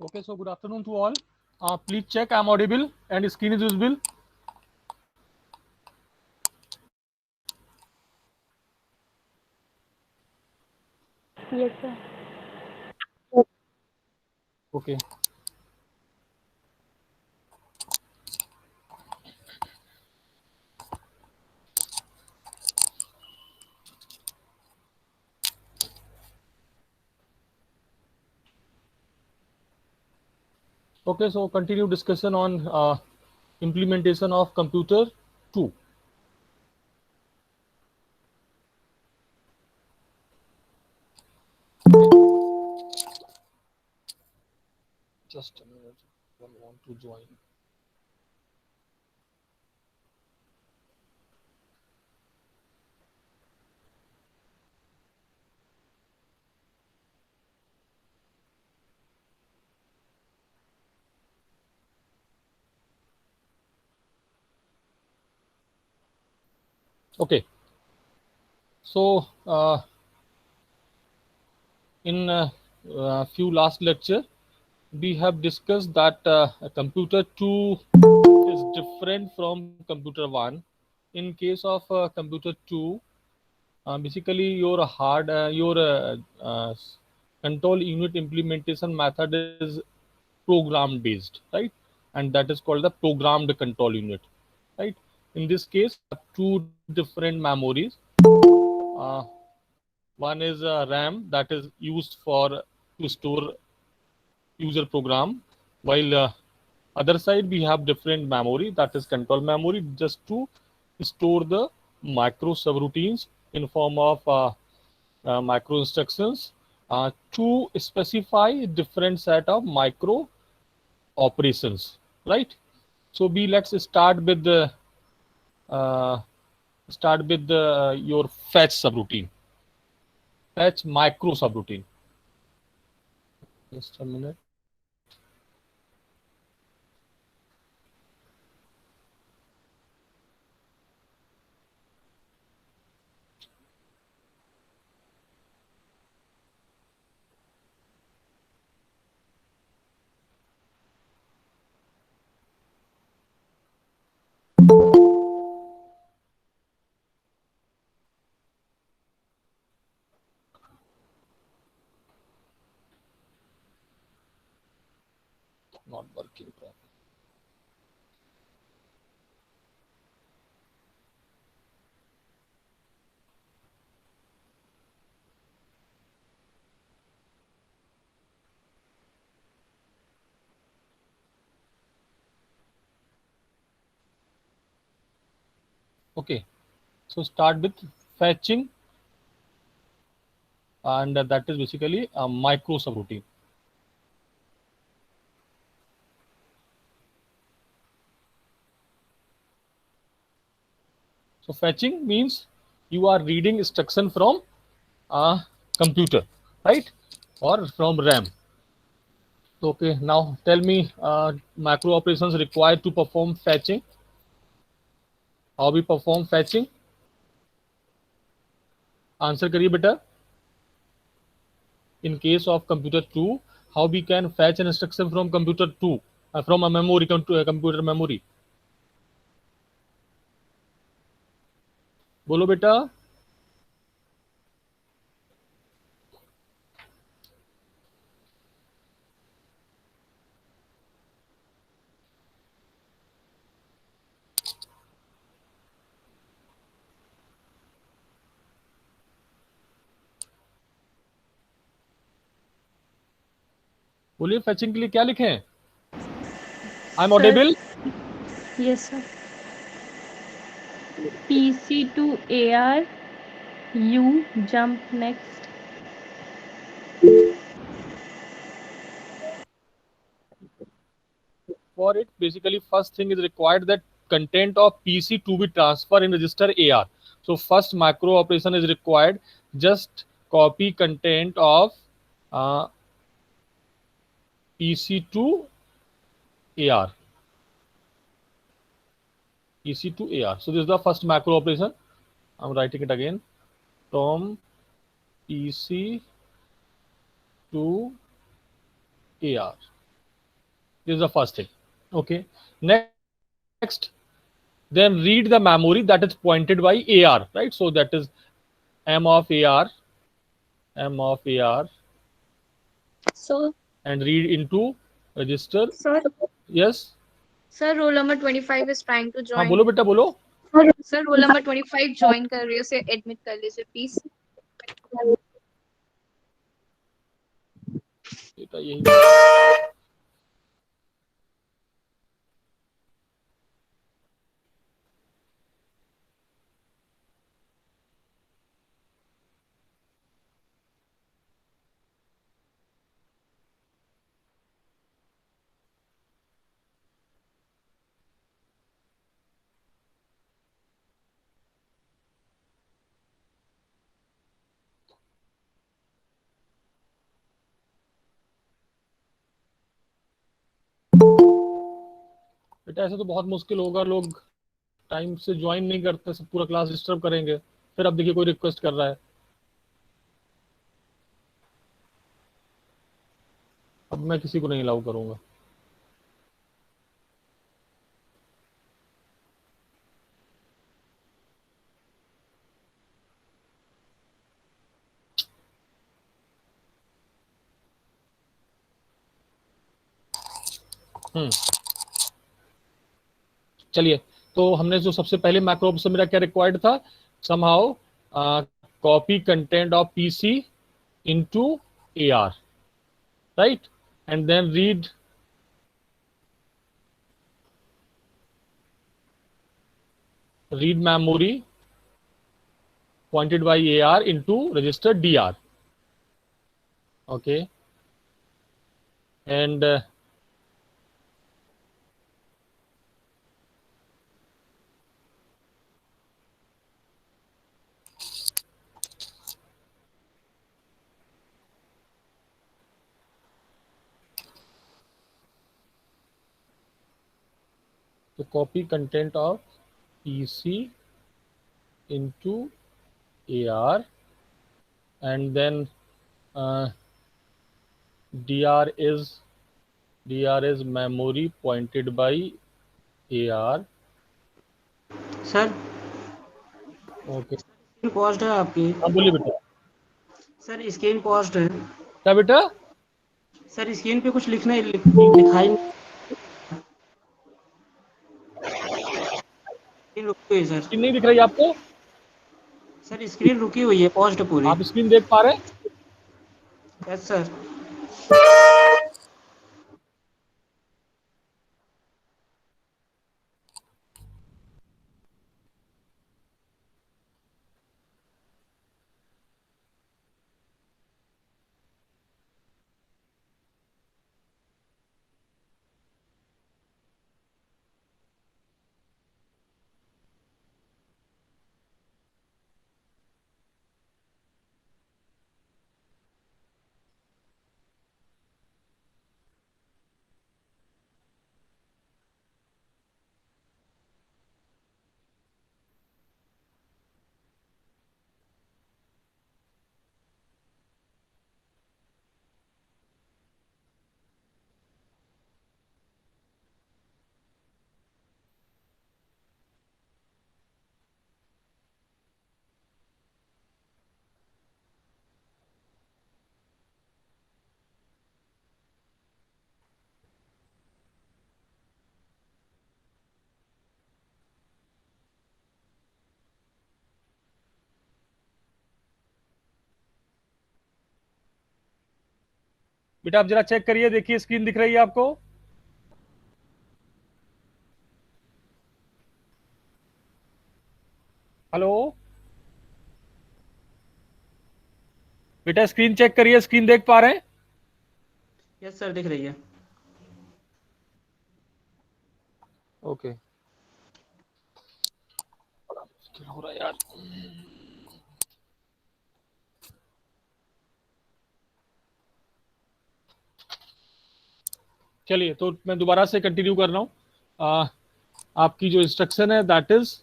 Okay, so good afternoon to all. Please check I'm audible and screen is visible. Yes, sir. Okay. Okay, so continue discussion on implementation of computer 2. Just a minute. I want to join. Okay. So in few last lecture, we have discussed that computer 2 is different from computer 1. In case of computer 2, basically your control unit implementation method is program based, right? And that is called the programmed control unit, right? In this case we have two different memories. uh, One is RAM, that is used for to store user program, while other side we have different memory, that is control memory, just to store the micro subroutines in form of micro instructions to specify different set of micro operations, right? So b let's uh, start with the your fetch subroutine, fetch micro subroutine. Just a minute. Not working properly. Okay, so start with fetching, and that is basically a micro subroutine. So fetching means you are reading instruction from a computer, right? Or from RAM. Okay, now tell me macro operations required to perform fetching. How we perform fetching? Answer करिए बेटा. In case of computer 2, how we can fetch an instruction from computer 2, from a memory to a computer memory? बोलो बेटा. बोलिए fetching के लिए क्या लिखें? I'm Sir, audible. yes, sir. PC to AR, U jump next. For it, basically first thing is required that content of PC to be transferred in register AR. So first macro operation is required, just copy content of uh, PC to AR. PC to AR. So this is the first macro operation. I'm writing it again. From PC to AR. This is the first thing. Okay. Next, then read the memory that is pointed by AR, right? So that is M of AR, So, and read into register. sir, Yes. sir, roll number 25 is trying to हाँ join. बोलो बेटा बोलो. Sir, roll number 25 join कर रही है, उसे admit कर लीजिए, please. बेटा यही. बेटा ऐसे तो बहुत मुश्किल होगा, लोग टाइम से ज्वाइन नहीं करते, सब पूरा क्लास डिस्टर्ब करेंगे. फिर अब देखिए कोई रिक्वेस्ट कर रहा है. अब मैं किसी को नहीं अलाउ करूंगा. चलिए, तो हमने जो सबसे पहले मैक्रो से मेरा क्या रिक्वायर्ड था, somehow copy content of PC into AR, right, and then read memory pointed by AR into register DR. Okay, and to copy content of PC into AR, and then DR is memory pointed by AR. Sir okay, screen paused है आपकी. हाँ बोलिए बेटा. Sir screen paused है. क्या बेटा? Sir screen पे कुछ लिखाई नहीं. स्क्रीन रुकी हुई है सर. स्क्रीन नहीं दिख रही आपको? सर स्क्रीन रुकी हुई है, पॉज्ड पूरी. आप स्क्रीन देख पा रहे हैं? Yes sir. बेटा आप जरा चेक करिए, देखिए स्क्रीन दिख रही है आपको? हेलो बेटा, स्क्रीन चेक करिए, स्क्रीन देख पा रहे हैं? यस सर दिख रही है. ओके, क्या हो रहा है यार? चलिए, तो मैं दोबारा से कंटिन्यू कर रहा हूँ. आपकी जो इंस्ट्रक्शन है दैट इज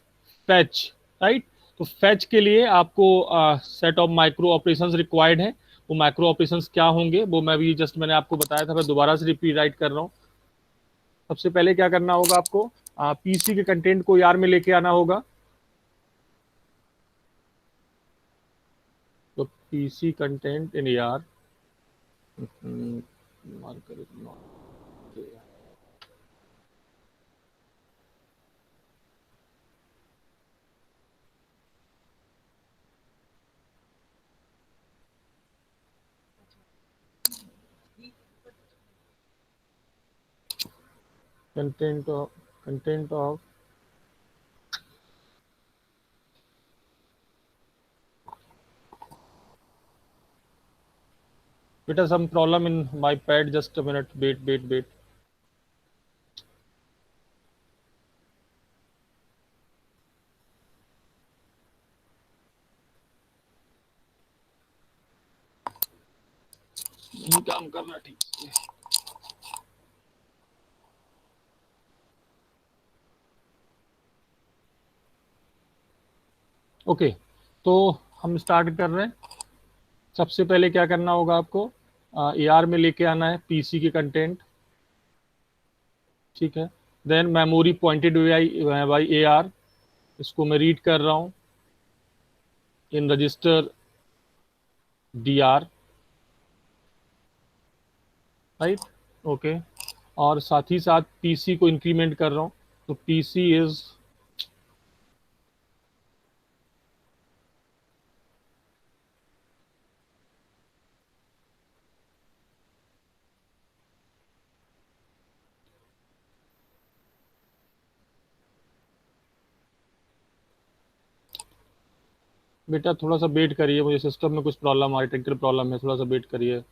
फैच, राइट. तो फैच के लिए आपको set of micro operations required है. वो माइक्रो ऑपरेशंस क्या होंगे वो मैं भी जस्ट मैंने आपको बताया था, मैं दोबारा से रिपीट राइट कर रहा हूँ. सबसे पहले क्या करना होगा आपको, पीसी के कंटेंट को यार में लेके आना होगा। तो पीसी कंटेंट इन यार, marker is not, content of beta some problem in my pad, just a minute, wait. नहीं काम कर रहा ठीक से। ओके, तो हम स्टार्ट कर रहे हैं। सबसे पहले क्या करना होगा आपको, AR में लेके आना है पीसी के कंटेंट, ठीक है। Then memory pointed by AR, इसको मैं रीड कर रहा हूँ in register DR, right, okay. और साथ ही साथ पीसी को इंक्रीमेंट कर रहा हूँ, तो पीसी इज बेटा थोड़ा सा वेट करिए, मुझे सिस्टम में कुछ प्रॉब्लम आ रही, टेक्निकल प्रॉब्लम है, थोड़ा सा वेट करिए।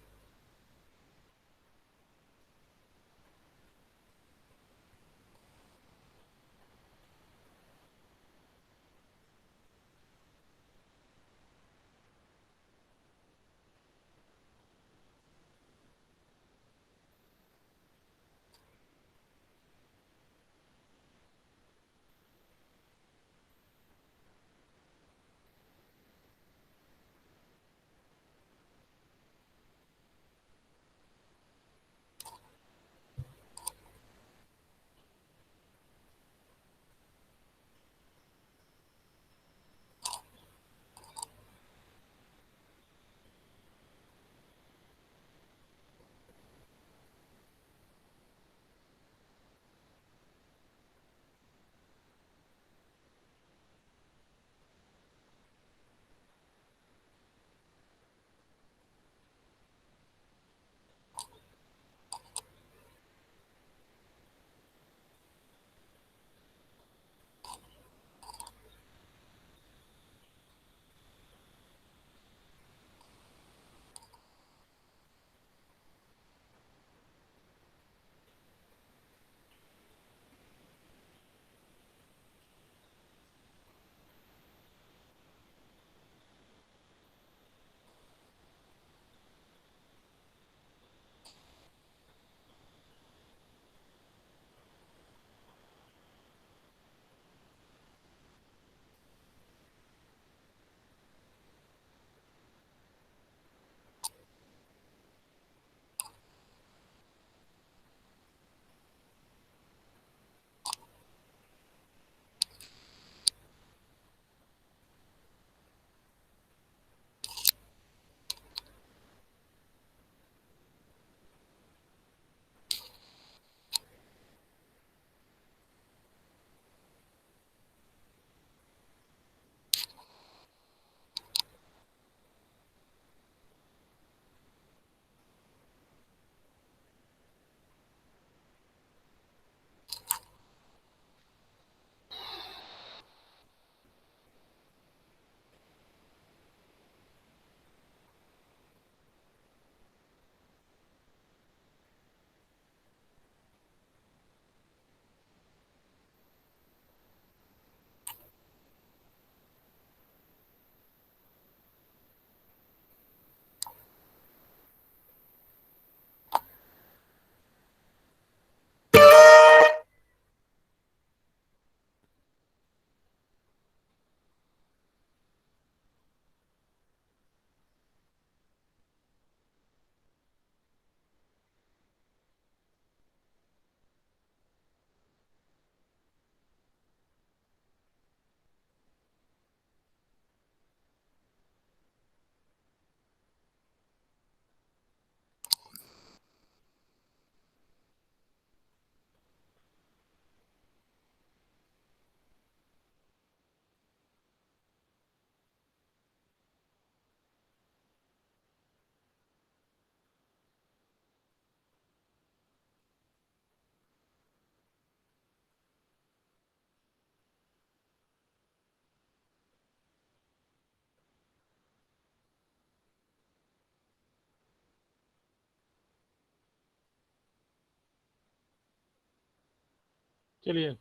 चलिए,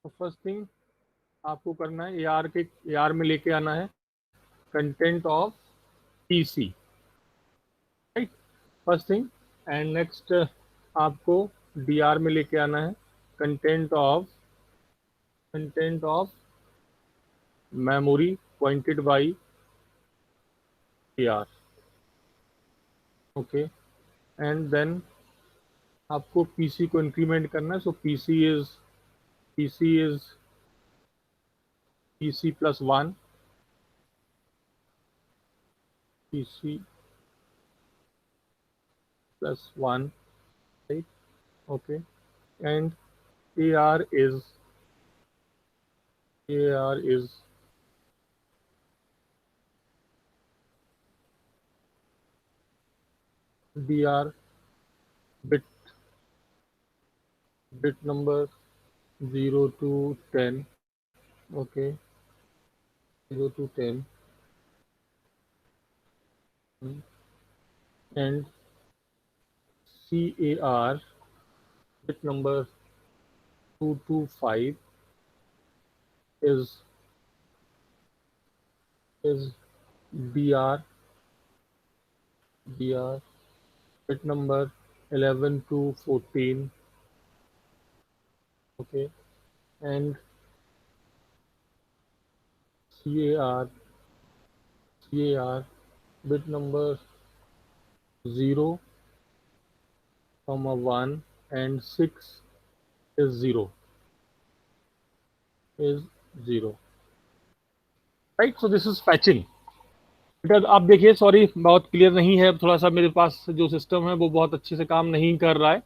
तो फर्स्ट थिंग आपको करना है, AR में लेके आना है content of PC, right, first thing. And next आपको DR में लेके आना है content of memory pointed by AR, okay. And then आपको PC को इंक्रीमेंट करना है, so PC is PC plus 1, PC plus 1, right, okay. And AR is DR bit number 0 to 10, okay, 0 to 10. And CAR bit number 2 to 5 is DR bit number 11 to 14, okay. And CAR bit number 0, 1 and 6 is 0, right. So this is fetching. बेटा आप देखिए, sorry बहुत clear नहीं है, थोड़ा सा मेरे पास जो सिस्टम है वो बहुत अच्छे से काम नहीं कर रहा है,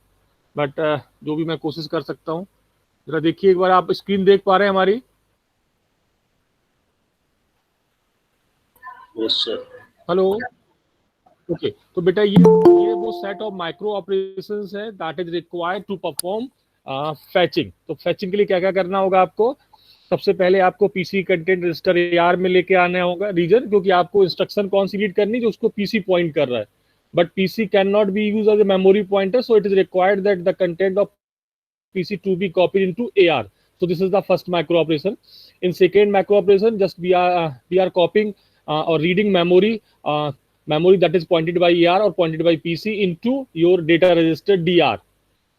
बट जो भी मैं कोशिश कर सकता हूँ, जरा देखिए एक बार, आप स्क्रीन देख पा रहे हैं हमारी? Yes sir. Hello, okay. तो बेटा ये वो सेट ऑफ माइक्रो ऑपरेशंस है that is required to perform fetching. तो फैचिंग के लिए क्या क्या करना होगा आपको? सबसे पहले आपको पीसी कंटेंट रजिस्टर AR में लेके आना होगा रीजन, क्योंकि आपको इंस्ट्रक्शन कौन सी रीड करनी है जो उसको पीसी पॉइंट कर रहा है, but PC can not be use as a memory pointer, so it is required that the content of PC to be copied into AR. So this is the first macro operation. In second macro operation, just we are copying or reading memory that is pointed by AR or pointed by PC into your data register DR.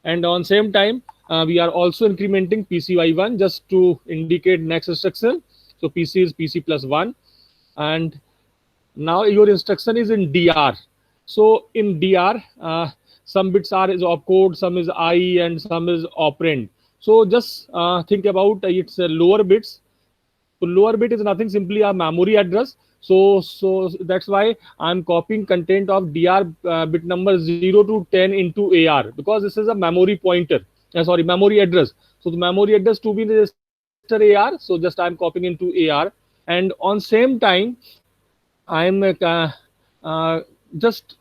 And on same time, we are also incrementing PC by 1 just to indicate next instruction. So PC is PC plus 1, and now your instruction is in DR. So in DR, some bits are is opcode, some is I, and some is operand. So just think about its lower bits. So lower bit is nothing, simply a memory address. So that's why I'm copying content of DR bit number 0 to 10 into AR, because this is a memory pointer. Sorry, memory address. So the memory address to be register AR. So just I'm copying into AR, and on same time I'm just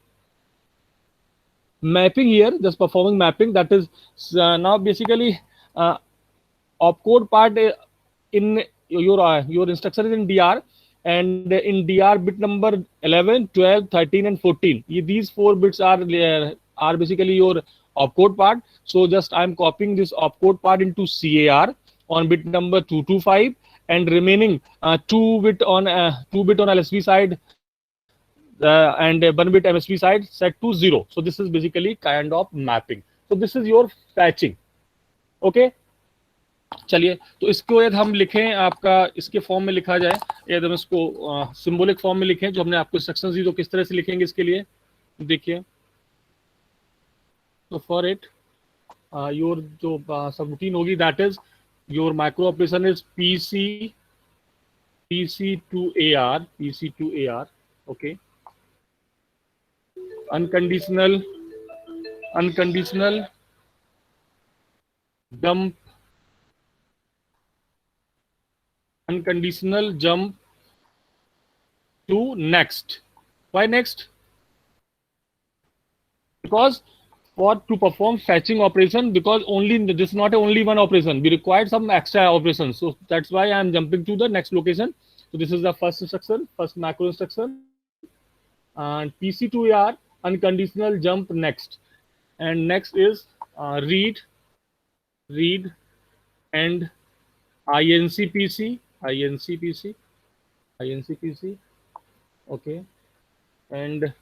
mapping here, just performing mapping. That is now basically opcode part in your instruction is in DR, and in DR bit number 11, 12, 13 and 14. These 4 bits are basically your opcode part. So just I'm copying this opcode part into CAR on bit number 2 to 5, and remaining 2 bit on LSB side and 1 bit MSB side set to 0. So this is basically kind of mapping. So this is your fetching. Okay. चलिए, तो इसको यदि हम लिखें, आपका इसके form में लिखा जाए, यदि हम इसको सिंबॉलिक फॉर्म में लिखें जो हमने आपको इंस्ट्रक्शंस दी, तो किस तरह से लिखेंगे इसके लिए देखिए। तो फॉर इट योर जो सब रूटीन होगी, that is your micro operation is PC to AR, okay. Unconditional jump to next. Why next? Because to perform fetching operation, because this is not only one operation, we require some extra operations. So that's why I am jumping to the next location. So this is the first instruction, first macro instruction, and PC to AR, unconditional jump next. and next is read and INCPC, okay, and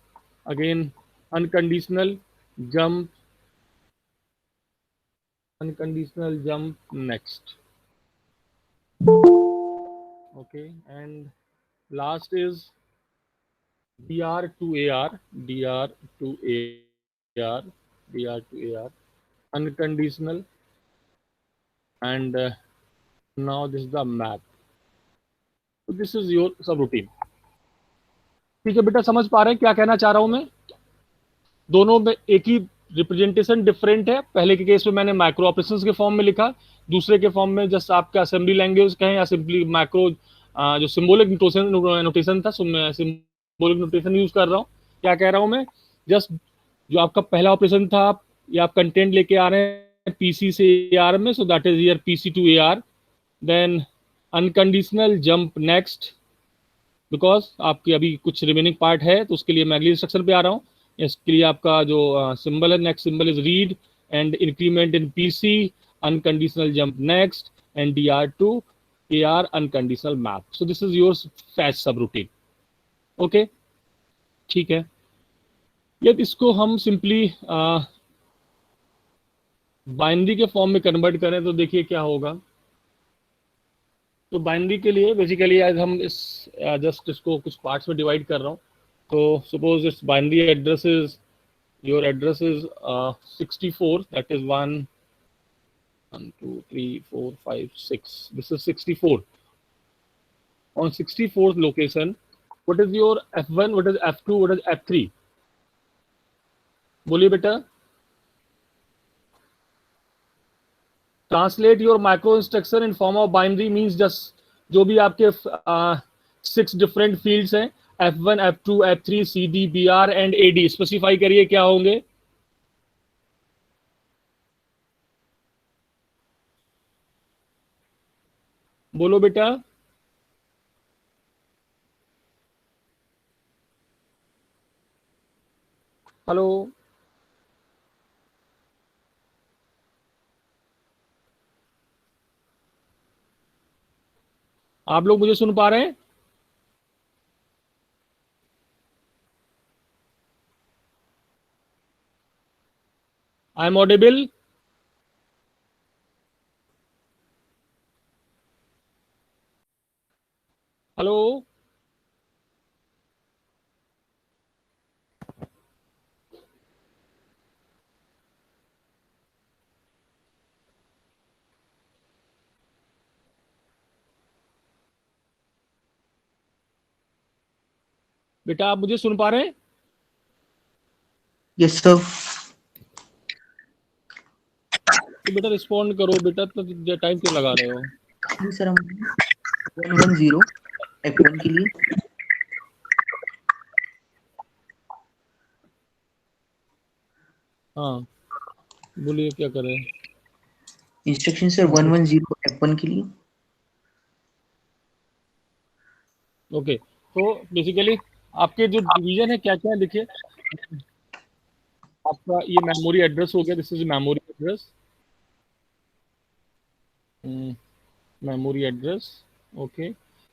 again unconditional jump next, okay, and last is DR to AR, unconditional, and now this is the map. So this is your subroutine. ठीक है बेटा, समझ पा रहे हैं क्या कहना चाह रहा हूं मैं? दोनों में एक ही रिप्रेजेंटेशन डिफरेंट है. पहले के केस में मैंने माइक्रो ऑपरेशंस के फॉर्म में लिखा, दूसरे के फॉर्म में जस्ट आपका असेंबली लैंग्वेज कहें या सिंपली माइक्रो जो सिंबॉलिक नोटेशन था, सिंबॉलिक नोटेशन यूज कर रहा हूं. क्या कह रहा हूं मैं? जस्ट जो आपका पहला ऑपरेशन था, आप या आप कंटेंट लेके आ रहे हैं पीसी से एआर में, so that is here PC to AR. Then unconditional jump next, because आपकी अभी कुछ रिमेनिंग पार्ट है, तो उसके लिए मैं अगली इंस्ट्रक्शन पे आ रहा हूँ. इसके लिए आपका जो सिंबल है, next symbol is read and increment in PC, unconditional jump next, and DR to AR unconditional map. So this is your fetch subroutine. Okay, ठीक है. यदि इसको हम सिंपली बाइनरी के फॉर्म में कन्वर्ट करें तो देखिए क्या होगा. तो बाइनरी के लिए बेसिकली आज हम इस जस्ट इसको कुछ पार्ट्स में डिवाइड कर रहा हूँ. तो suppose it's binary address is, your address is 64, that is 1 2 3 4 5 6, this is 64. On 64th location, what is your F1, what is F2, what is F3? बोलिए बेटा. Translate your micro instruction in form of binary means just जो भी आपके 6 different fields हैं, F1, F2, F3, CD, BR and AD, specify करिए क्या होंगे. बोलो बेटा. हेलो, आप लोग मुझे सुन पा रहे हैं? I am audible? हेलो, बेटा आप मुझे सुन पा रहे हैं? Yes sir. तो बेटा रिस्पॉन्ड करो बेटा, तो टाइम क्यों लगा रहे हो? जी सर, हम 110 F1 के लिए. हाँ बोलिए क्या करें. इंस्ट्रक्शन सर 110 F1 के लिए. ओके, तो बेसिकली आपके जो डिवीजन है क्या क्या है, देखिए आपका ये मेमोरी एड्रेस हो गया, this is memory address, memory address. Okay,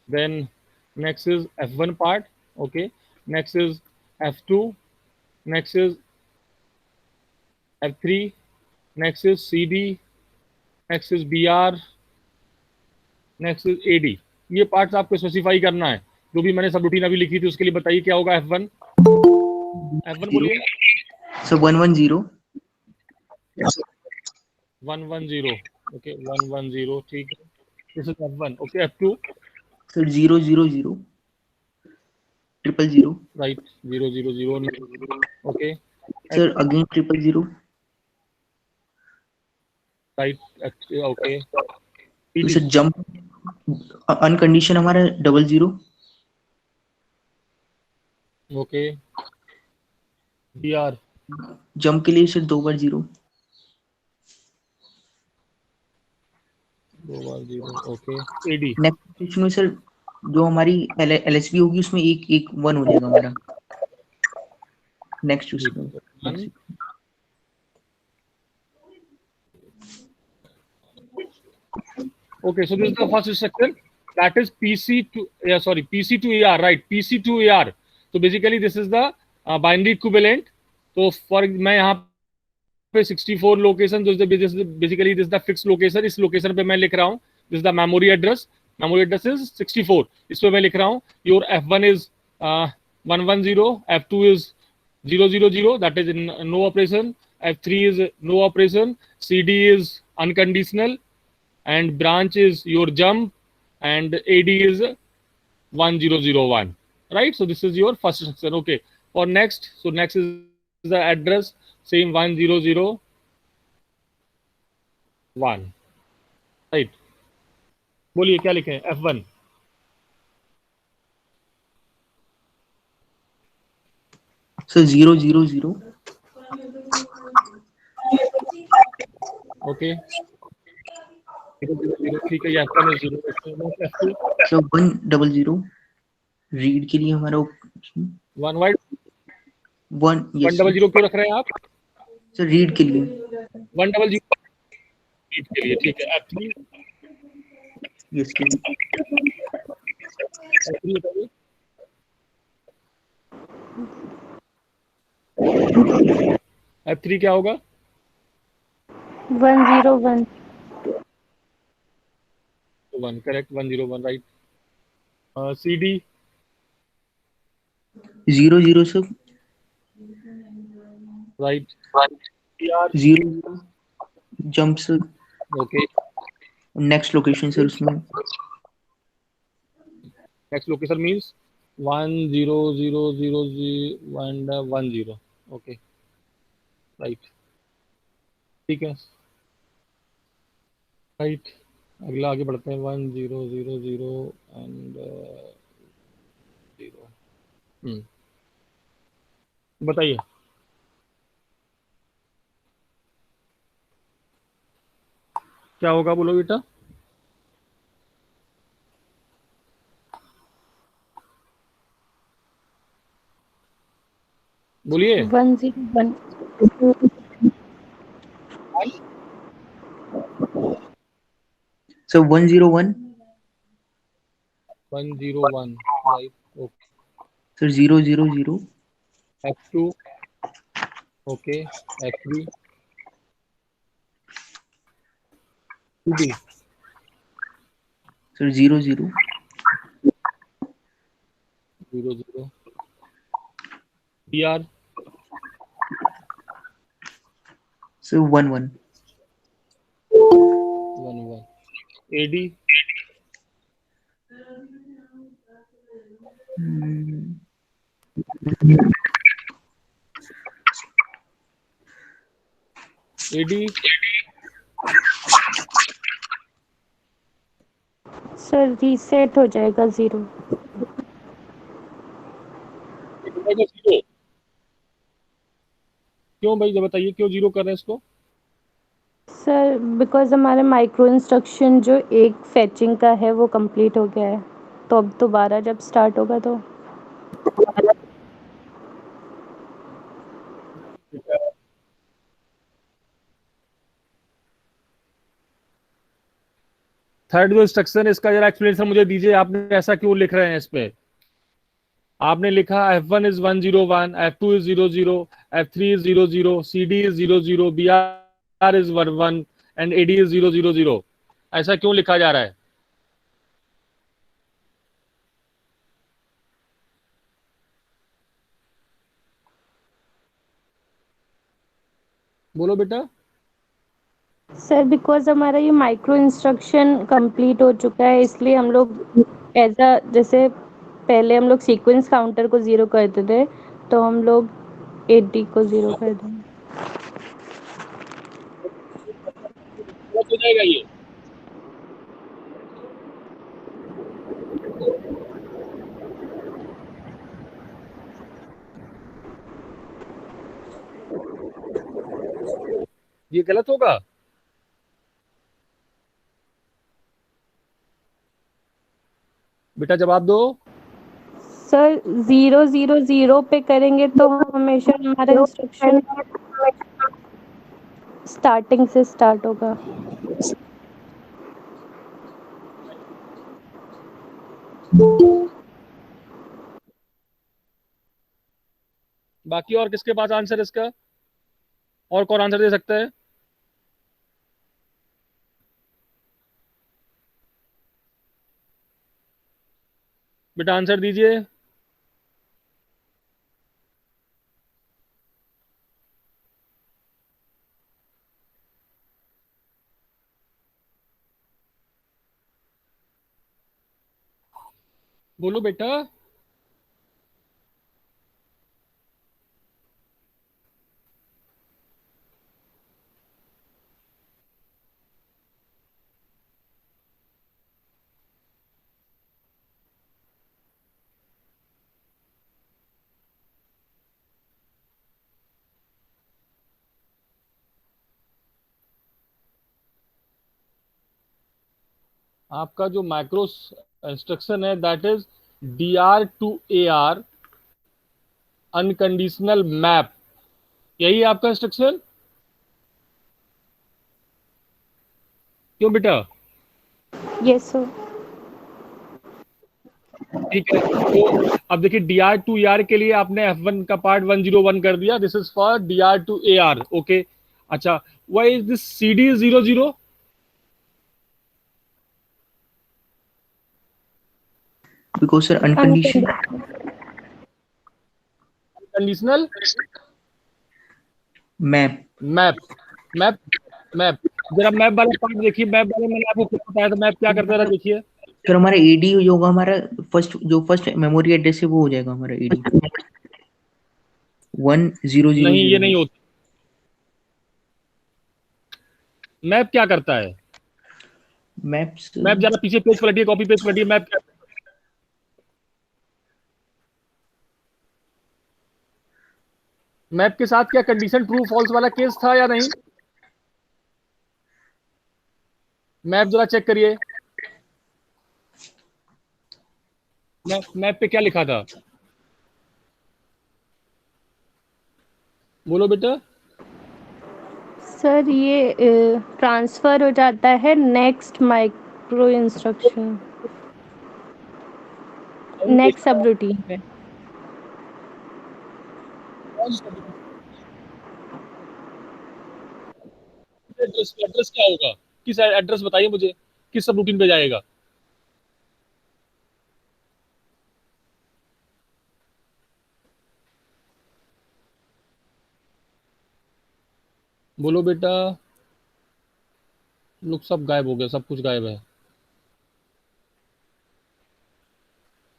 then next is F1 part. Okay, next is F2, next is F3, next is CD, next is BR, next is AD. ये पार्ट्स आपको specify करना है. जो भी मैंने सब रूटीन अभी लिखी थी उसके लिए बताइए क्या होगा. F1 बोलिए. सर 110. 110. ओके 110, ठीक है. This is F1. Okay, F2 sir 000 000. Right, 000. Okay sir again 000. Right, okay. तो सर जंप अनकंडीशन हमारा 00. ओके. BR जंप के लिए सर 2 बार 0. 2 बार 0. ओके. AD नेक्स्ट में सर जो हमारी LSB होगी उसमें एक 1 हो जाएगा हमारा. नेक्स्ट उसमें Okay, so this is the first instruction. That is PC to PC to AR, right? PC to AR. So basically this is the binary equivalent. तो फॉर मैं यहाँ पे 64 location, basically this the fix location, इस location पे मैं लिख रहा हूँ this the memory address is 64, इस पे मैं लिख रहा हूँ your F1 is 110, F2 is 000, that is no operation, F3 is no operation, CD is unconditional, and branch is your jump, and AD is 1001, right? So this is your first instruction. Okay, for next, so next is the address, same 1001, right? बोलिए क्या लिखे F1? So 000. Okay, 000, ठीक है, ये F1 is 0. F2 So 100. Read के लिए हमारा 1 wide 1, yes 100 क्यों रख रहे हैं आप? सर रीड के लिए 100 रीड के लिए, ठीक है. F3 यस सर F3 बताइए. F3 क्या होगा? 101. 1, correct, 101, right? CD 00 sir right, PR 0 jump sir okay, next location sir उसमें next location means 10000 okay, right, ठीक है, right. अगला आगे बढ़ते हैं 1000 and 0. बताइए. क्या होगा बोलो बेटा? बोलिए. 101. Sir 101 101, right, okay. Sir 000 F2 okay, F3 CD sir 00 00 PR sir 11 11 AD AD sir reset हो जाएगा 0. क्यों भाई, जब बताइए क्यों 0 कर रहे हैं इसको? सर बिकॉज हमारे माइक्रो इंस्ट्रक्शन जो एक फैचिंग का है वो कंप्लीट हो गया है, तो अब दोबारा जब स्टार्ट होगा तो थर्ड जो इंस्ट्रक्शन, इसका जरा एक्सप्लेनेशन मुझे दीजिए. आपने ऐसा क्यों लिख रहे हैं इस पे? आपने लिखा F1 is 101, F2 is 00, F3 is 00, CD is 00, BR is 11 and AD is 000. ऐसा क्यों लिखा जा रहा है? बोलो बेटा. सर बिकॉज हमारा ये माइक्रो इंस्ट्रक्शन कंप्लीट हो चुका है, इसलिए हम लोग एज अ जैसे पहले हम लोग सीक्वेंस काउंटर को 0 करते थे, तो हम लोग 80 को 0 कर देंगे. गलत हो जाएगा ये. ये गलत होगा. बेटा जवाब दो. सर 000 पे करेंगे तो हमेशा हमारा इंस्ट्रक्शन स्टार्टिंग से स्टार्ट होगा. बाकी और किसके पास आंसर इसका? और कौन आंसर दे सकता है? बेटा आंसर दीजिए। बोलो बेटा। आपका जो माइक्रो इंस्ट्रक्शन है that is DR to AR unconditional map, यही है आपका इंस्ट्रक्शन? क्यों बेटा? Yes sir. ठीक है, तो अब देखिए DR to AR के लिए आपने F1 का पार्ट 101 कर दिया, this is for DR to AR। Okay, अच्छा, why is this CD00? Because sir, unconditional conditional map. Map. Map map जरा मैप वाला पार्ट देखिए। मैप वाले मैंने आपको क्या बताया था, मैप क्या करता था देखिए। सर हमारा एडी जो होगा, हमारा फर्स्ट मेमोरी एड्रेस है वो हो जाएगा हमारा एडी 1000। नहीं, ये नहीं होता। मैप क्या करता है? मैप्स। मैप जरा पीछे पेज पलटिए, कॉपी पेज पलटिए। मैप क्या? मैप के साथ क्या कंडीशन ट्रू फॉल्स वाला केस था या नहीं? मैप जरा चेक करिए। मैप पे क्या लिखा था? बोलो बेटा। सर ये ट्रांसफर हो जाता है नेक्स्ट माइक्रो इंस्ट्रक्शन, नेक्स्ट सब रूटीन पे। एड्रेस क्या होगा? किस एड्रेस बताइए मुझे, किस सब रूटीन पे जाएगा? बोलो बेटा। लोग सब गायब हो गए, सब कुछ गायब है।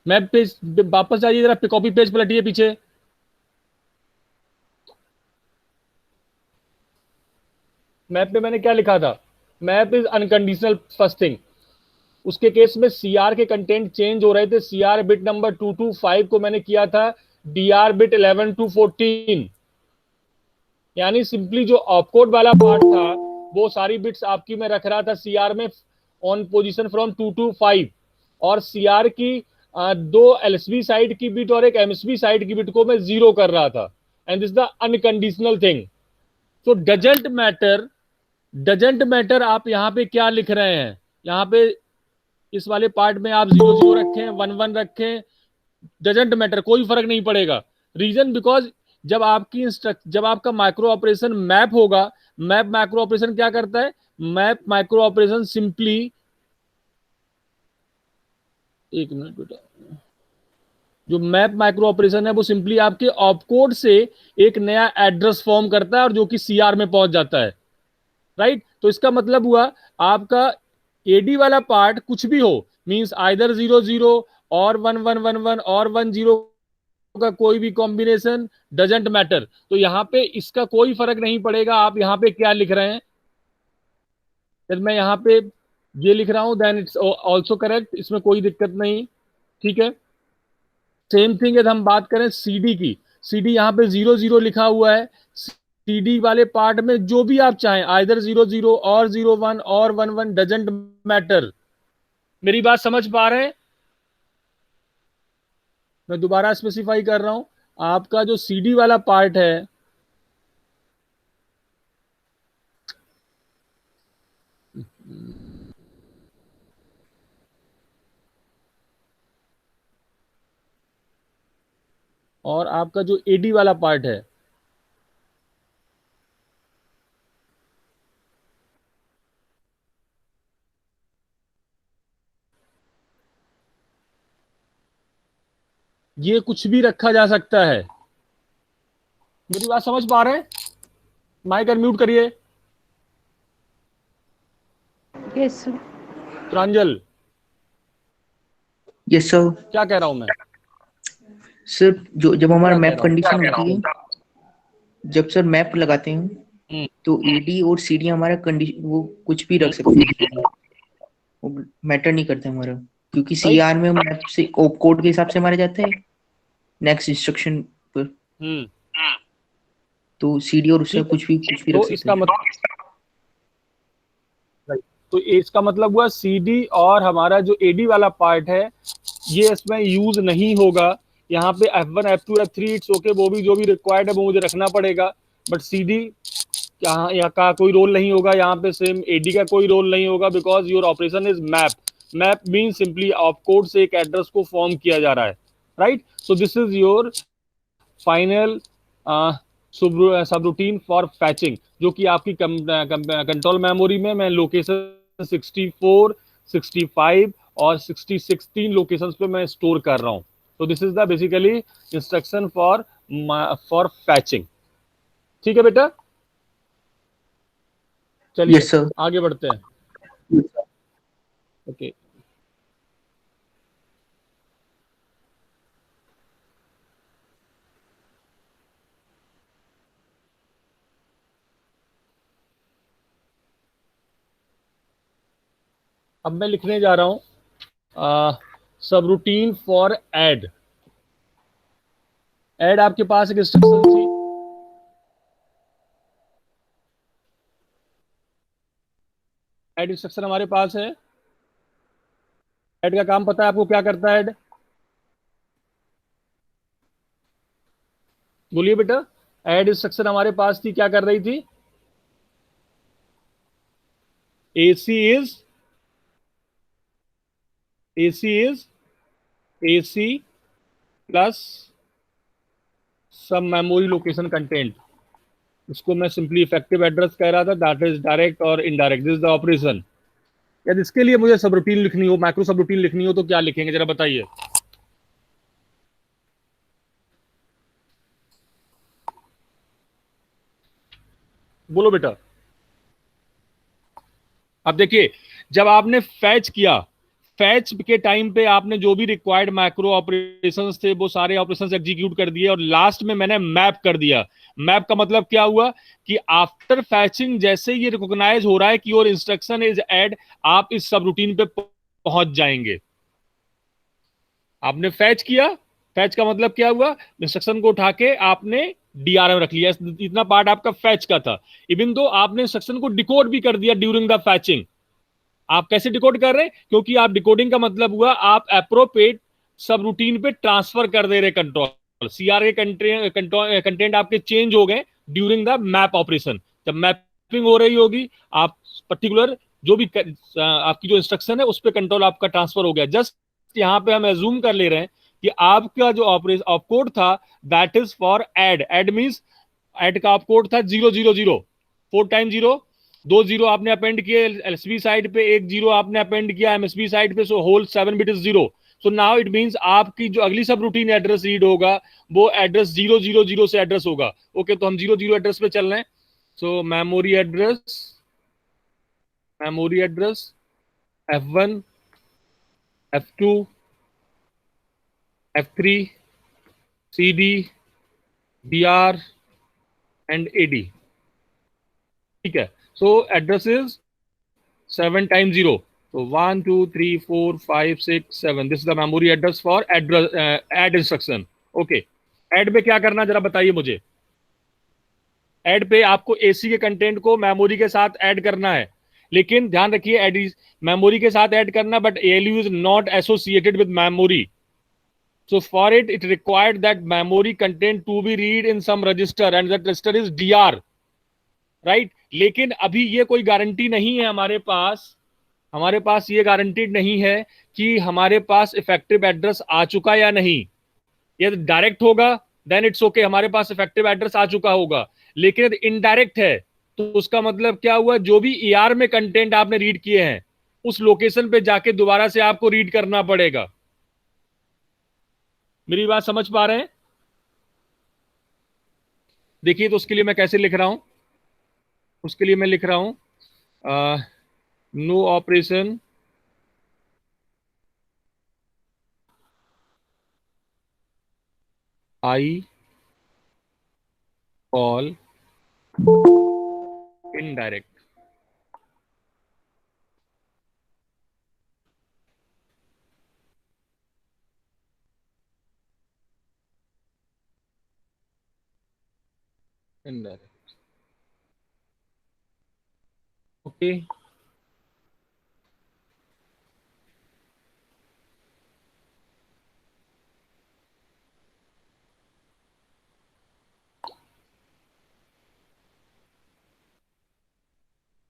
मैप पेज वापस जाइए, जरा कॉपी पेज पलटिए पीछे। मैप में मैंने क्या लिखा था? Map is unconditional first thing. उसके केस में सीआर के कंटेंट चेंज हो रहे थे। सीआर बिट नंबर 225 को मैंने किया था डीआर बिट 11 to 14। यानी सिंपली जो ऑपकोड वाला पार्ट था वो सारी बिट्स आपकी मैं रख रहा था सीआर में ऑन पोजीशन फ्रॉम 2 to 5, और सीआर की दो एलएसबी साइड की बिट और एक एमएसबी साइड की बिट को मैं जीरो कर रहा था। And this the unconditional thing. So doesn't matter आप यहाँ पे क्या लिख रहे हैं। यहाँ पे इस वाले पार्ट में आप 00 रखें, 11 रखें, डजेंट मैटर, कोई फर्क नहीं पड़ेगा। रीजन बिकॉज जब आपका माइक्रो ऑपरेशन मैप होगा, मैप माइक्रो ऑपरेशन क्या करता है? मैप माइक्रो ऑपरेशन सिंपली, एक मिनट बेटा, जो मैप माइक्रो ऑपरेशन है वो सिंपली आपके ऑपकोड से एक नया एड्रेस फॉर्म करता है और जो कि सीआर में पहुंच जाता है। राइट, तो इसका मतलब हुआ आपका एडी वाला पार्ट कुछ भी हो, मींस आइदर 00 और 1111 और 10 का कोई भी कॉम्बिनेशन, डजेंट मैटर। तो यहां पे इसका कोई फर्क नहीं पड़ेगा आप यहां पे क्या लिख रहे हैं। यदि मैं यहां पे ये लिख रहा हूं देन इट्स ऑल्सो करेक्ट, इसमें कोई दिक्कत नहीं। ठीक है, सेम थिंग यदि हम बात करें सीडी की, सीडी यहां पे 00 लिखा हुआ है। सीडी वाले पार्ट में जो भी आप चाहें, आइदर 00 और 01 और 11, डजेंट मैटर। मेरी बात समझ पा रहे हैं? मैं दोबारा स्पेसिफाई कर रहा हूं, आपका जो सीडी वाला पार्ट है, और आपका जो एडी वाला पार्ट है ये कुछ भी रखा जा सकता है। मेरी बात समझ पा रहे हैं? माइक अनम्यूट करिए। Yes sir. Pranjal, yes sir. क्या कह रहा हूं मैं? सर जो जब हमारा क्या कह मैप रहा हूं? कंडीशन होती है, जब सर मैप लगाते हैं हम्म, तो एडी और सीडी हमारा कंडीशन वो कुछ भी रख सकते हैं, वो मैटर नहीं करता हमारा, क्योंकि राइट। सीआर में मैप से कोड के हिसाब से हमारे जाते हैं नेक्स्ट इंस्ट्रक्शन पर, हम्म, तो सीडी और उससे ठीक है। कुछ भी रख तो सकते इसका हैं। मतलब, राइट, तो इसका मतलब हुआ सीडी और हमारा जो एडी वाला पार्ट है ये इसमें यूज नहीं होगा। यहाँ पे F1 F2 F3 it's okay, वो भी जो भी रिक्वायर्ड है वो मुझे रखना पड़ेगा, बट सीडी यहाँ का कोई रोल नहीं होगा। यहाँ पे सेम एडी का कोई रोल नहीं होगा, because your operation is map. Map mean simply op code से एक एड्रेस को फॉर्म किया जा रहा है, right. So this is your final सब रूटीन फॉर फैचिंग, जो कि आपकी कंट्रोल मेमोरी में मैं लोकेशन 64, 65 और 66 तीन लोकेशंस पे मैं स्टोर कर रहा हूँ। तो this is the basically instruction for फैचिंग। ठीक है बेटा, चलिए यस सर। आगे बढ़ते हैं। ओके, अब मैं लिखने जा रहा हूं सब रूटीन फॉर ऐड। ऐड आपके पास एक इंस्ट्रक्शन थी, ऐड इंस्ट्रक्शन हमारे पास है। ऐड का काम पता है आपको, क्या करता है ऐड? बोलिए बेटा। ऐड इंस्ट्रक्शन हमारे पास थी, क्या कर रही थी? AC is AC is AC plus सब मेमोरी लोकेशन कंटेंट। इसको मैं सिंपली इफेक्टिव एड्रेस कह रहा था, दैट इज डायरेक्ट और indirect, this is the operation. यदि इसके लिए मुझे सब रूटीन लिखनी हो, मैक्रो सब रूटीन लिखनी हो, तो क्या लिखेंगे जरा बताइए। बोलो बेटा। अब देखिए, जब आपने फैच किया, फैच के टाइम पे आपने जो भी रिक्वायर्ड मैक्रो ऑपरेशंस थे वो सारे ऑपरेशंस एग्जीक्यूट कर दिए, और लास्ट में मैंने मैप कर दिया। मैप का मतलब क्या हुआ कि आफ्टर फैचिंग जैसे ये रिकॉग्नाइज हो रहा है कि योर इंस्ट्रक्शन इज ऐड, आप इस सब रूटीन पे पहुंच जाएंगे। आपने फैच किया, फैच का मतलब क्या हुआ, इंस्ट्रक्शन को उठा के आपने डीआरएम रख लिया, इतना पार्ट आपका फैच का था। इवन दो आपने इंस्ट्रक्शन को डिकोड भी कर दिया ड्यूरिंग द फैचिंग। आप कैसे डिकोड कर रहे हैं? क्योंकि आप डिकोडिंग का मतलब हुआ आप अप्रोप्रिएट सब रूटीन पे ट्रांसफर कर दे रहे कंट्रोल। सीआर के कंटेंट आपके चेंज हो गए ड्यूरिंग द मैप ऑपरेशन। जब मैपिंग हो रही होगी, आप पर्टिकुलर जो भी आपकी जो इंस्ट्रक्शन है उस पर कंट्रोल आपका ट्रांसफर हो गया। जस्ट यहां पे हम एज्यूम कर ले रहे हैं कि आपका जो ऑपरेशन ऑफ कोड था that is for add. Add means add का ऑफ कोड था 000, 4 टाइम 0, 2 0 आपने अपेंड किए एलएसबी साइड पे, 1 0 आपने अपेंड किया एमएसबी साइड पे, so whole 7 bit is 0। So now it means आपकी जो अगली सब रूटीन एड्रेस रीड होगा वो एड्रेस 000 से एड्रेस होगा। ओके, तो हम 0 एड्रेस पे चल रहे हैं। So memory address F1 F2 F3 CD DR and AD। ठीक है, so address is 7 time 0, so 1 2 3 4 5 6 7, this is the memory address for address add instruction। okay, add पे क्या करना जरा बताइए मुझे। add पे आपको AC के कंटेंट को मेमोरी के साथ ऐड करना है, लेकिन ध्यान रखिए एड मेमोरी के साथ ऐड करना, but ALU is not associated with memory. So for it, it required that memory content to be read in some register and that register is DR, right? लेकिन अभी ये कोई गारंटी नहीं है हमारे पास ये गारंटीड नहीं है कि हमारे पास इफेक्टिव एड्रेस आ चुका या नहीं। ये डायरेक्ट होगा देन इट्स ओके, हमारे पास इफेक्टिव एड्रेस आ चुका होगा। लेकिन यदि इनडायरेक्ट है तो उसका मतलब क्या हुआ, जो भी ईआर में कंटेंट आपने रीड किए हैं उस लोकेशन पे जाके दोबारा से आपको रीड करना पड़ेगा। मेरी बात समझ पा रहे हैं? देखिए, तो उसके लिए मैं कैसे लिख रहा हूं, उसके लिए मैं लिख रहा हूं no operation I call indirect. Indirect, okay.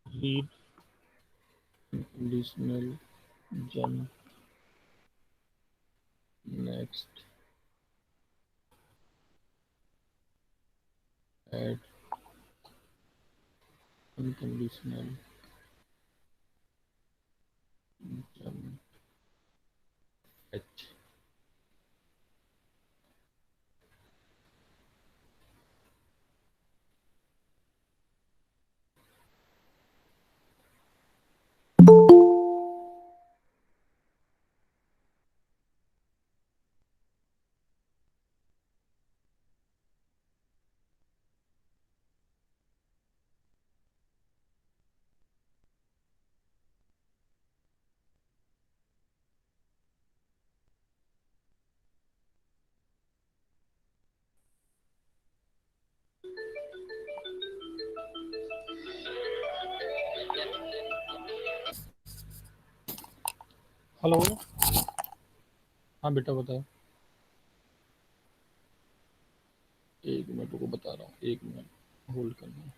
Read conditional jump next and unconditional jump H. Hello, हाँ बेटा बताओ। एक मिनट को बता रहा हूँ, एक मिनट होल्ड करना।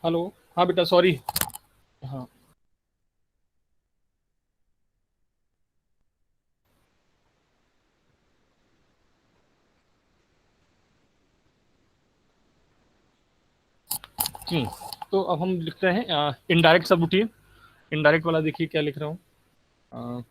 हेलो, हाँ बेटा सॉरी। हाँ तो अब हम लिख रहे हैं इनडायरेक्ट सब रूटीन। इनडायरेक्ट वाला देखिए क्या लिख रहा हूँ। अ,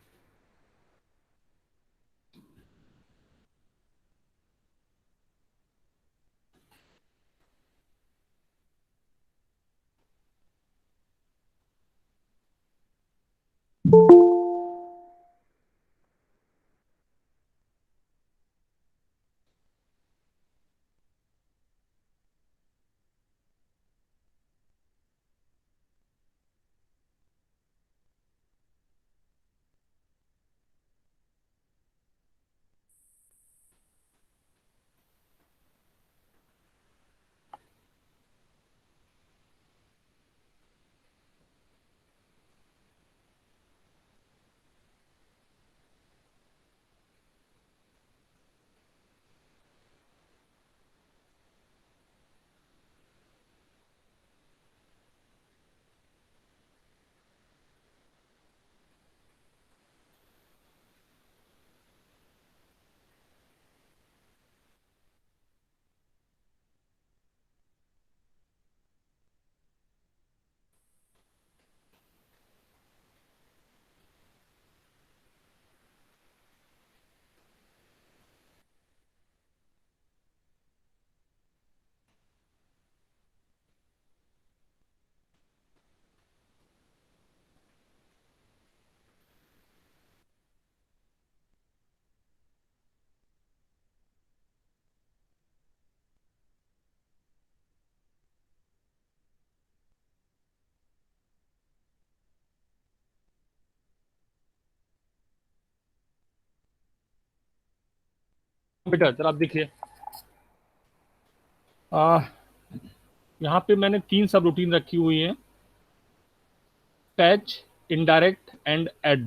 बेटा जरा आप देखिए, यहाँ पे मैंने 3 सब रूटीन रखी हुई हैं, fetch, indirect and add.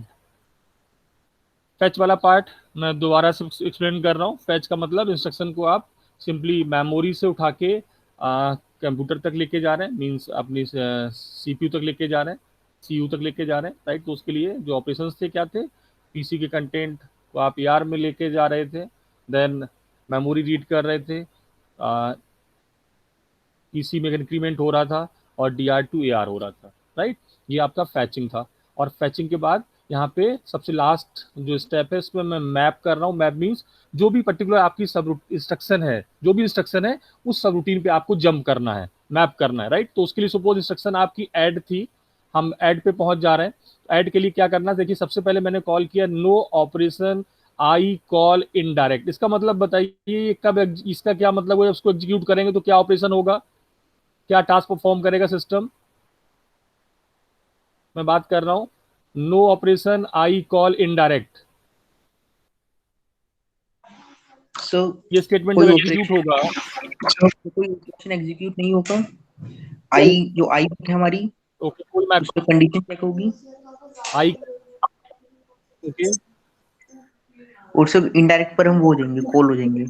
Fetch वाला पार्ट मैं दोबारा से एक्सप्लेन कर रहा हूँ। फैच का मतलब इंस्ट्रक्शन को आप सिंपली मेमोरी से उठा के कंप्यूटर तक लेके जा रहे हैं, मींस अपनी सीपीयू तक लेके जा रहे हैं, सीयू तक लेके जा रहे हैं, राइट। तो उसके लिए जो ऑपरेशंस थे क्या थे, पीसी के कंटेंट को आप ईआर में लेके जा रहे थे, देन मेमोरी रीड कर रहे थे, पीसी में इंक्रीमेंट हो रहा था और डीआर टू एआर हो रहा था, राइट। ये आपका फैचिंग था। और फैचिंग के बाद यहाँ पे सबसे लास्ट जो स्टेप है इसमें मैं मैप कर रहा हूँ। मैप मीन्स जो भी पर्टिकुलर आपकी सब इंस्ट्रक्शन है, जो भी इंस्ट्रक्शन है उस सब रूटीन पे आपको जंप करना है, मैप करना है, राइट। तो उसके लिए सपोज इंस्ट्रक्शन आपकी ऐड थी, हम ऐड पे पहुंच जा रहे हैं। ऐड के लिए क्या करना है, देखिए सबसे पहले मैंने कॉल किया no operation I call indirect. इसका मतलब बताइए कब, इसका क्या मतलब है, उसको एग्जीक्यूट करेंगे तो क्या ऑपरेशन होगा, क्या टास्क परफॉर्म करेगा सिस्टम। मैं बात कर रहा हूं no operation I call indirect. So ये स्टेटमेंट कोई जब एग्जीक्यूट ऑपरेशन होगा, कोई ऑपरेशन एग्जीक्यूट नहीं होगा। आई जो आई है हमारी, ओके कोई मैं उसका कंडीशन चेक होगी आई, ओके और सब इनडायरेक्ट पर हम वो हो जाएंगे, कॉल हो जाएंगे।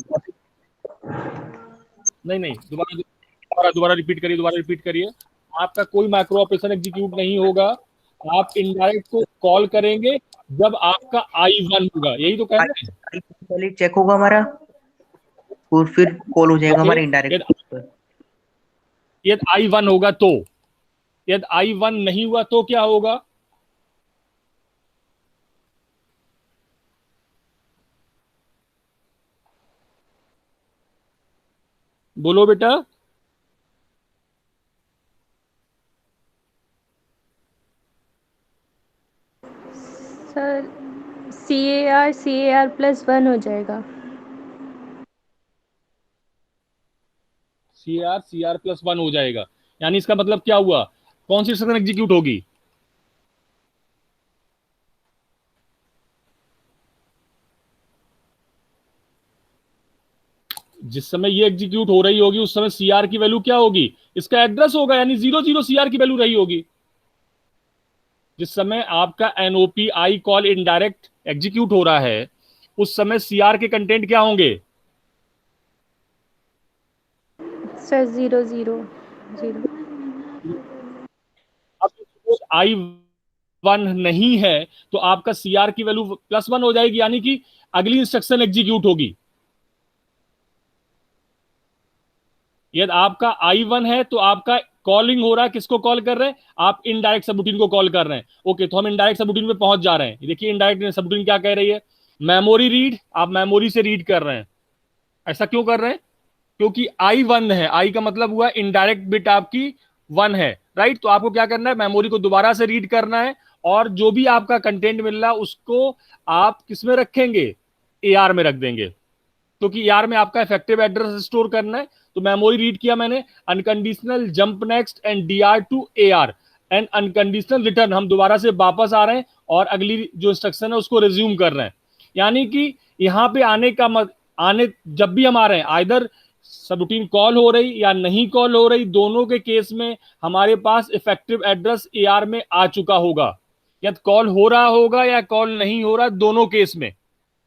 नहीं नहीं, दोबारा दोबारा दोबारा रिपीट करिए, दोबारा रिपीट करिए। आपका कोई माइक्रो ऑपरेशन एग्जीक्यूट नहीं होगा, आप इनडायरेक्ट को कॉल करेंगे जब आपका आई वन होगा, यही तो कह रहे हैं। आई पहले चेक होगा हमारा और फिर कॉल हो जाएगा ओके, हमारा इनडायरेक्ट यदि पर। यदि आई वन होगा तो, यदि आई वन नहीं हुआ तो क्या होगा, बोलो बेटा। Sir C A R plus 1 हो जाएगा। सी आर प्लस वन हो जाएगा, यानी इसका मतलब क्या हुआ, कौन सी इंस्ट्रक्शन एग्जीक्यूट होगी, जिस समय ये एग्जीक्यूट हो रही होगी उस समय सीआर की वैल्यू क्या होगी, इसका एड्रेस होगा, यानी 00 सीआर की वैल्यू रही होगी। जिस समय आपका एनओपी आई कॉल इनडायरेक्ट एग्जीक्यूट हो रहा है उस समय सीआर के कंटेंट क्या होंगे, सर 0 0 0। अब I1 नहीं है तो आपका CR की वैल्यू +1 हो जाएगी, यानी कि अगली इंस्ट्रक्शन एग्जीक्यूट होगी। यदि आपका I1 है तो आपका कॉलिंग हो रहा है, किसको कॉल कर रहे हैं आप? इनडायरेक्ट सबरूटीन को कॉल कर रहे हैं। ओके, तो हम इनडायरेक्ट सबरूटीन पे पहुंच जा रहे हैं। देखिए इनडायरेक्ट सबरूटीन क्या कह रही है, मेमोरी रीड, आप मेमोरी से रीड कर रहे हैं। ऐसा क्यों कर रहे हैं? क्योंकि I1 है, I का मतलब हुआ इनडायरेक्ट बिट आपकी 1 है, राइट। तो आपको क्या करना है, मेमोरी को दोबारा से रीड करना है, और जो भी आपका कंटेंट मिल रहा है उसको आप किस में रखेंगे? AR में रख देंगे, क्योंकि AR में आपका इफेक्टिव एड्रेस स्टोर करना है। तो मेमोरी रीड किया मैंने, unconditional jump next and DR to AR and unconditional return, हम दोबारा से वापस आ रहे हैं और अगली जो इंस्ट्रक्शन है उसको रिज्यूम कर रहे हैं। यानी कि यहां पे आने का आने जब भी हम आ रहे हैं, आइदर सबरूटीन कॉल हो रही या नहीं कॉल हो रही, दोनों के केस में हमारे पास इफेक्टिव एड्रेस AR में आ चुका होगा। यदि कॉल हो रहा होगा या कॉल नहीं हो रहा, दोनों केस में।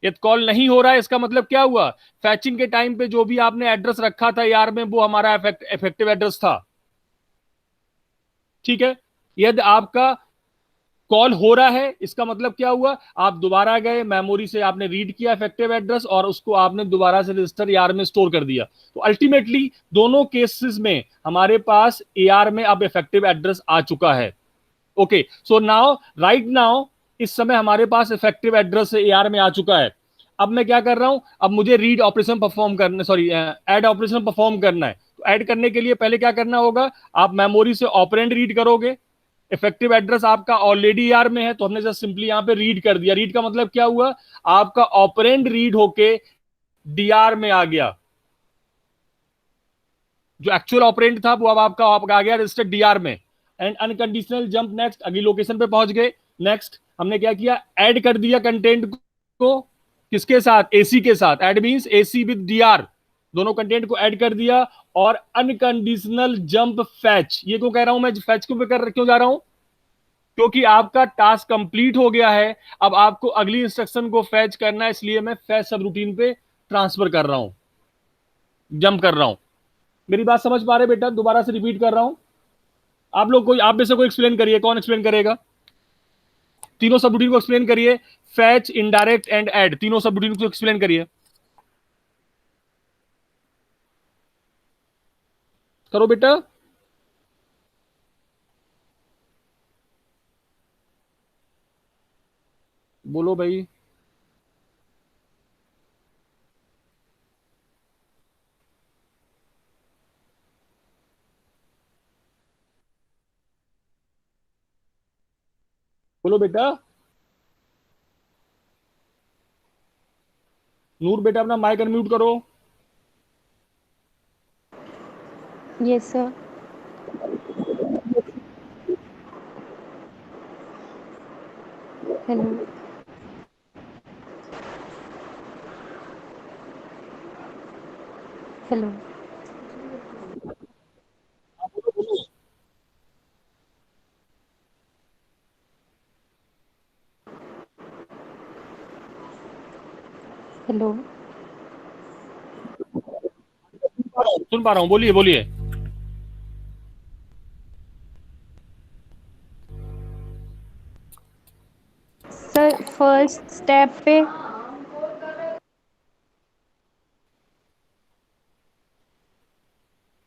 यदि कॉल नहीं हो रहा है इसका मतलब क्या हुआ, फैचिंग के टाइम पे जो भी आपने एड्रेस रखा था AR में वो हमारा इफेक्टिव एड्रेस था, ठीक है। यदि आपका कॉल हो रहा है इसका मतलब क्या हुआ, आप दोबारा गए मेमोरी से, आपने रीड किया इफेक्टिव एड्रेस और उसको आपने दोबारा से रजिस्टर AR में स्टोर कर दिया। तो अल्टीमेटली दोनों केसेस में हमारे पास AR में अब इफेक्टिव एड्रेस आ चुका है। Okay, so now right now इस समय हमारे पास इफेक्टिव एड्रेस AR में आ चुका है। अब मैं क्या कर रहा हूं, अब मुझे रीड ऑपरेशन परफॉर्म करना, सॉरी ऐड ऑपरेशन परफॉर्म करना है। तो ऐड करने के लिए पहले क्या करना होगा, आप मेमोरी से ऑपरेंड रीड करोगे, इफेक्टिव एड्रेस आपका ऑलरेडी AR में है तो हमने जस्ट सिंपली यहां पे रीड कर दिया। रीड का मतलब क्या हुआ, आपका ऑपरेंड रीड होके DR में आ गया, जो एक्चुअल ऑपरेंड था वो अब आपका आ गया रजिस्टर DR में। एंड अनकंडीशनल जंप नेक्स्ट, अगली लोकेशन पे पहुंच गए। नेक्स्ट हमने क्या किया, ऐड कर दिया कंटेंट को, किसके साथ? AC के साथ। Add means AC with DR, दोनों कंटेंट को ऐड कर दिया। और अनकंडीशनल जंप फैच, ये क्यों कह रहा हूं मैं, फैच क्यों जा रहा हूं, क्योंकि आपका टास्क कंप्लीट हो गया है, अब आपको अगली इंस्ट्रक्शन को फैच करना है, इसलिए मैं फैच सब रूटीन पे ट्रांसफर कर रहा हूं, जंप कर रहा हूं। मेरी बात समझ पा रहे बेटा? दोबारा से रिपीट कर रहा हूं, आप लोग कोई, आप में से कोई एक्सप्लेन करिए, कौन एक्सप्लेन करेगा? तीनों सब रूटीन को एक्सप्लेन करिए, फैच, इनडायरेक्ट एंड ऐड, तीनों सब रूटीन को एक्सप्लेन करिए। करो बेटा। बोलो भाई। बोलो बेटा। नूर बेटा अपना माइक अनम्यूट करो। Yes sir. Hello. Hello. Hello. सुन पा रहा हूं, बोलिए बोलिए। सर फर्स्ट स्टेप पे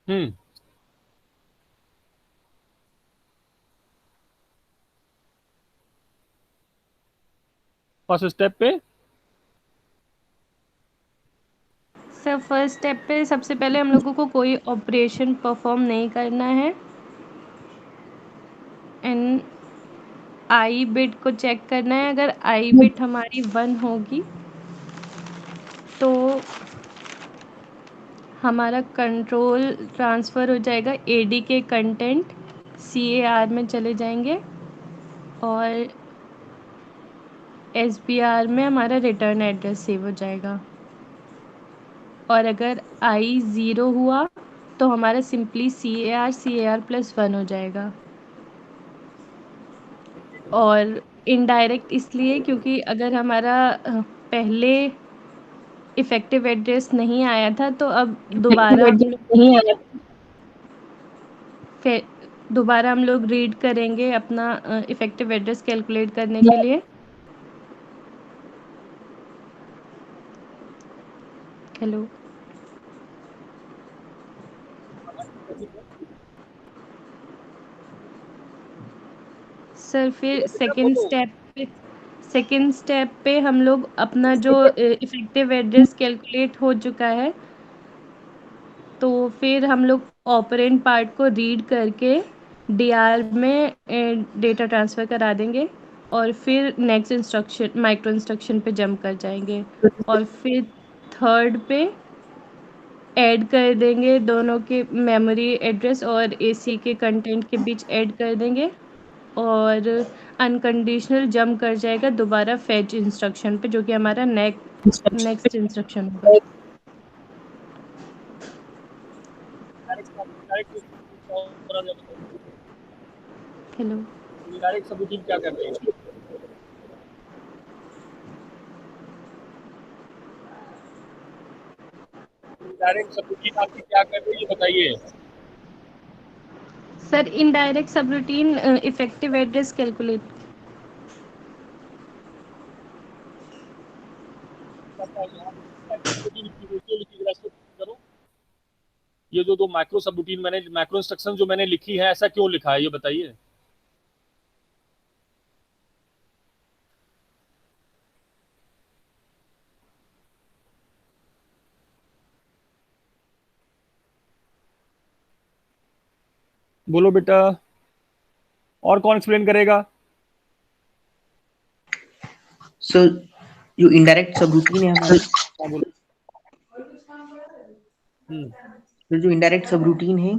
हम्म, फर्स्ट स्टेप पे सर फर्स्ट स्टेप पे सबसे पहले हम लोगों को कोई ऑपरेशन परफॉर्म नहीं करना है एंड आई बिट को चेक करना है। अगर आई बिट हमारी 1 होगी तो हमारा कंट्रोल ट्रांसफ़र हो जाएगा, AD के कंटेंट CAR में चले जाएंगे और SBR में हमारा रिटर्न एड्रेस सेव हो जाएगा। और अगर I 0 हुआ तो हमारा सिंपली CAR+1 हो जाएगा। और इनडायरेक्ट इसलिए क्योंकि अगर हमारा पहले इफ़ेक्टिव एड्रेस नहीं आया था तो अब दोबारा हम लोग नहीं आया। फिर दोबारा हम लोग रीड करेंगे अपना इफेक्टिव एड्रेस कैलकुलेट करने के लिए। हेलो सर, फिर सेकेंड स्टेप पे हम लोग अपना जो इफेक्टिव एड्रेस कैलकुलेट हो चुका है, तो फिर हम लोग ऑपरेंड पार्ट को रीड करके डीआर में डेटा ट्रांसफ़र करा देंगे और फिर नेक्स्ट इंस्ट्रक्शन माइक्रो इंस्ट्रक्शन पे जंप कर जाएंगे और फिर थर्ड पे ऐड कर देंगे दोनों के मेमोरी एड्रेस और एसी के कंटेंट के बीच ऐड कर देंगे और अनकंडीशनल जंप कर जाएगा दोबारा फेच इंस्ट्रक्शन पे, जो कि हमारा नेक्स्ट इंस्ट्रक्शन होगा। हेलो डायरेक्ट सबरूटीन क्या कर रही है? डायरेक्ट सबरूटीन आपकी क्या कर रही है बताइए। Sir, indirect subroutine effective address calculate. करो, ये जो दो माइक्रो सबरूटीन माइक्रो इंस्ट्रक्शन जो मैंने लिखी है, ऐसा क्यों लिखा है ये बताइए। बोलो बेटा, और कौन एक्सप्लेन करेगा? सर जो इनडायरेक्ट सबरूटीन है हमारा, हाँ बोलो। तो जो इनडायरेक्ट सबरूटीन है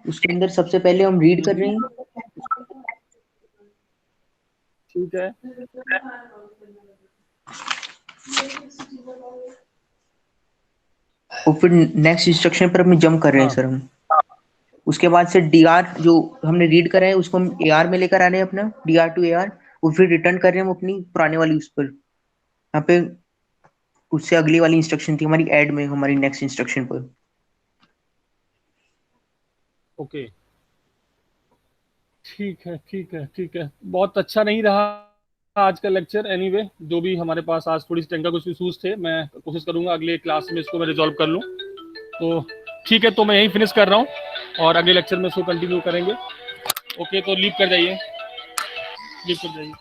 उसके अंदर सबसे पहले हम रीड कर रहे हैं, ठीक है। और फिर नेक्स्ट इंस्ट्रक्शन पर हम जंप कर रहे हैं हाँ सर हम। उसके बाद से डीआर जो हमने रीड करा है उसको हम एआर में लेकर आ रहे हैं, अपना डीआर टू एआर, और फिर रिटर्न कर रहे हैं हम अपनी पुराने वाली उस पर। यहाँ पे उससे अगली वाली इंस्ट्रक्शन थी हमारी ऐड में, हमारी नेक्स्ट इंस्ट्रक्शन पर। ओके, ठीक है ठीक है ठीक है। बहुत अच्छा नहीं रहा आज का लेक्चर। एनीवे जो भी हमारे पास आज थोड़ी सी टेक्निकल कुछ इशूज थे, मैं कोशिश करूंगा अगले क्लास में इसको मैं रिजॉल्व कर लूँ। तो ठीक है, तो मैं यहीं फिनिश कर रहा हूँ और अगले लेक्चर में इसको कंटिन्यू करेंगे। ओके, तो लीव कर जाइए, लीव कर जाइए।